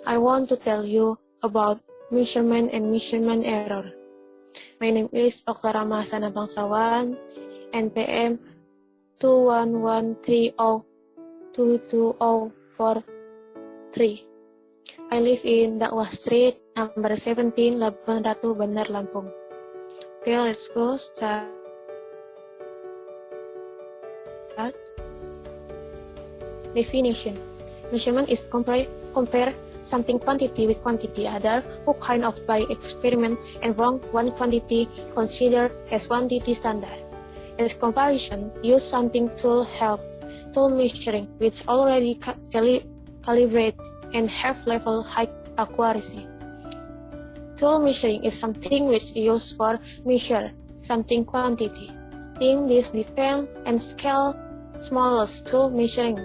I want to tell you about measurement and measurement error. My name is Oklarama Hasana Bangsawan, NPM 21130220043. I live in Dakwah Street, number 17, Labuan Ratu, Bandar Lampung. Okay, let's go start. Definition. Measurement is compare something quantity with quantity other who kind of by experiment and wrong one quantity considered as quantity standard. As comparison, use something tool measuring which already calibrate and have level high accuracy. Tool measuring is something which used for measure something quantity. Think this depend and scale smallest tool measuring.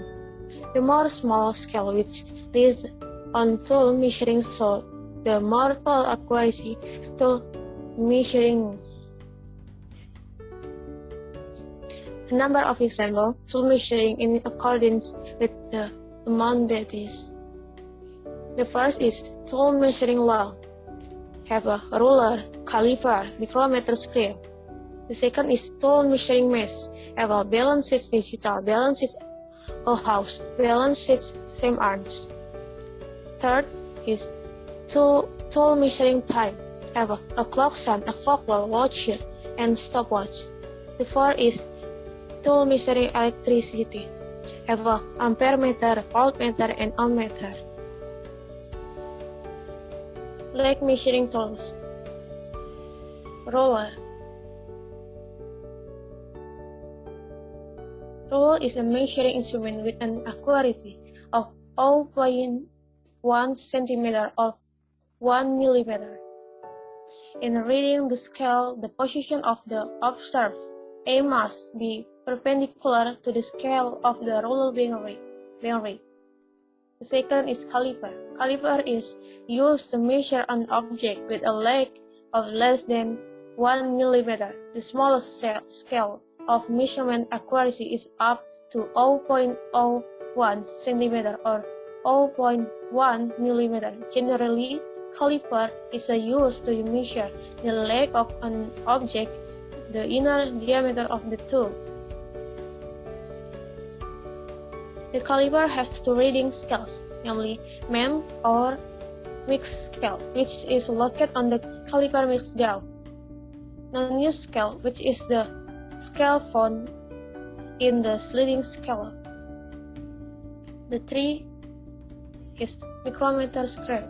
The more small scale which is on tool measuring, so the more tool accuracy tool measuring. A number of examples tool measuring in accordance with the amount that is. The first is tool measuring law. Have a ruler, caliper, micrometer, scale. The second is tool measuring mesh. Have a balance sheet digital, balance sheet a house, balance sheet same arms. Third is tool measuring time. Have a clock hand, a clock watch, and stopwatch. The fourth is tool measuring electricity. Have a ampere meter, voltmeter, and ohmmeter. Like measuring tools. Ruler. Ruler is a measuring instrument with an accuracy of 0.1 centimeter or 1 millimeter. In reading the scale, the position of the observed A must be perpendicular to the scale of the ruler being read. The second is caliper. Caliper is used to measure an object with a length of less than 1 millimeter. The smallest scale of measurement accuracy is up to 0.01 centimeter or 0.1 millimeter. Generally, caliper is used to measure the length of an object, the inner diameter of the tool. The caliper has two reading scales, namely main or mixed scale, which is located on the caliper mixed jaw. Non-use scale, which is the scale found in the sliding scale. The three is micrometer scale.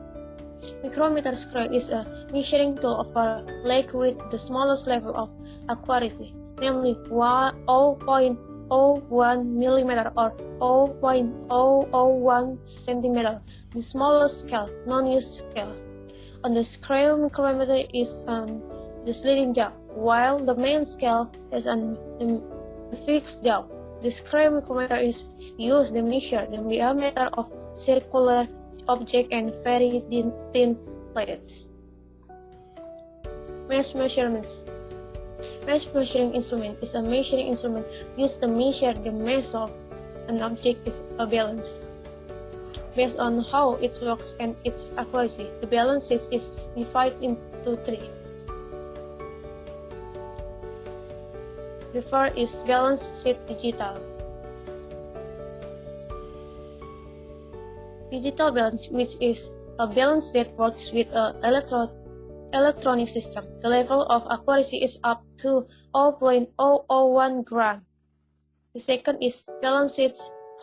Micrometer scale is a measuring tool of a lake with the smallest level of accuracy, namely 0.01 millimeter or 0.001 centimeter, the smallest scale, non-use scale. On the scale, micrometer is the sliding jaw, while the main scale is on the fixed jaw. The scale micrometer is used to measure the diameter of circular object and very thin plates. Mesh measurements. Mesh measuring instrument is a measuring instrument used to measure the mass of an object is a balance. Based on how it works and its accuracy, the balance sheet is divided into three. The first is balance sheet digital. Digital balance, which is a balance that works with an electronic system. The level of accuracy is up to 0.001 gram. The second is balance sheet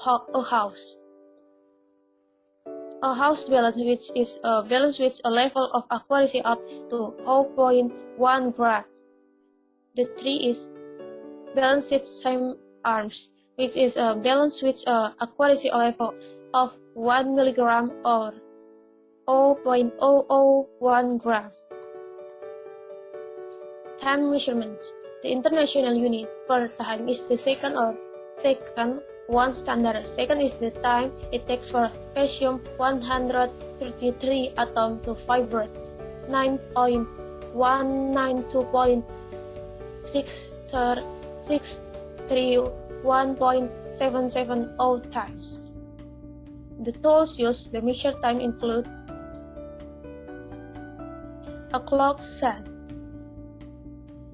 a house. A house balance, which is a balance with a level of accuracy up to 0.1 gram. The three is balance sheet same arms, which is a balance with accuracy level of 1 milligram or 0.001 gram. Time measurement. The international unit for time is the second or second one standard. Second is the time it takes for calcium 133 atom to vibrate 9.192.631.770 times. The tools used to measure time include a clock sun.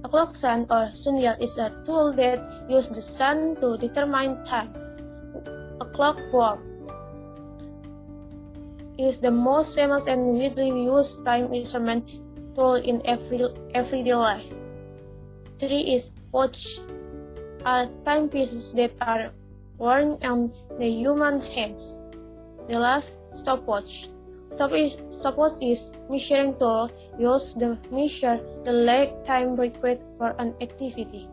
A clock sun or sundial is a tool that uses the sun to determine time. A clock worm is the most famous and widely used time measurement tool in everyday life. 3 is watch, are timepieces that are worn on the human hands. The last, stopwatch. Stopwatch is measuring tool used to measure the lag time required for an activity.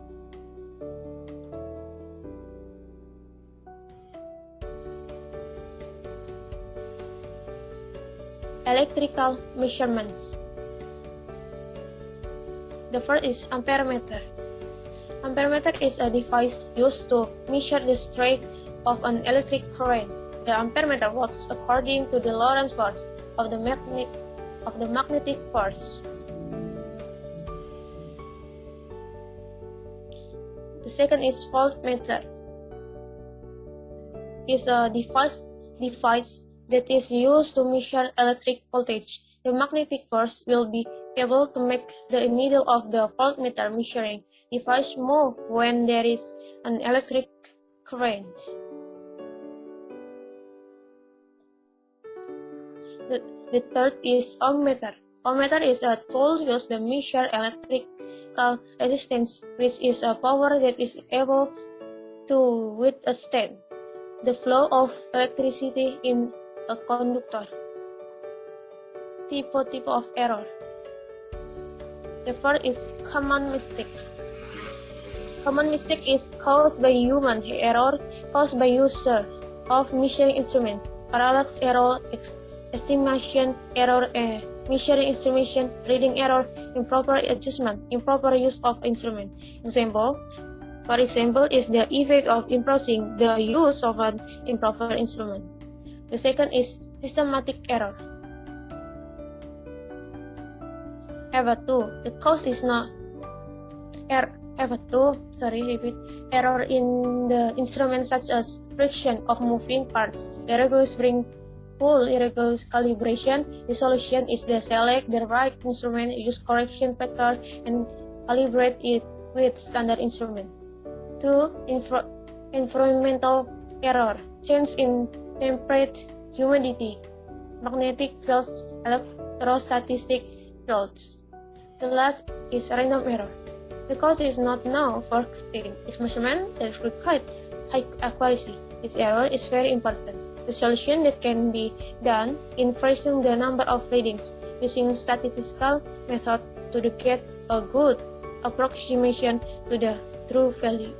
Electrical measurements. The first is amperemeter. Amperemeter is a device used to measure the strength of an electric current. The amperemeter works according to the Lorentz force of the magnetic force. The second is voltmeter. Is a device that is used to measure electric voltage. The magnetic force will be able to make the needle of the voltmeter measuring device move when there is an electric current. The third is ohmmeter. Ohmmeter is a tool used to measure electrical resistance, which is a power that is able to withstand the flow of electricity in a conductor. Type of error. The first is common mistake. Common mistake is caused by human error caused by users of measuring instrument. Parallax error, estimation error, measuring instrument, reading error, improper adjustment, improper use of instrument. For example, is the effect of imposing the use of an improper instrument. The second is systematic error. Error 2. The cause is not error in the instrument such as friction of moving parts, irregular spring pull, irregular calibration. The solution is to select the right instrument, use correction factor, and calibrate it with standard instrument. 2. Environmental error. Change in temperature, humidity, magnetic fields, electrostatic fields. The last is random error. The cause is not known for certain. Its measurement that requires high accuracy. Its error is very important. The solution that can be done increasing the number of readings using statistical method to get a good approximation to the true value.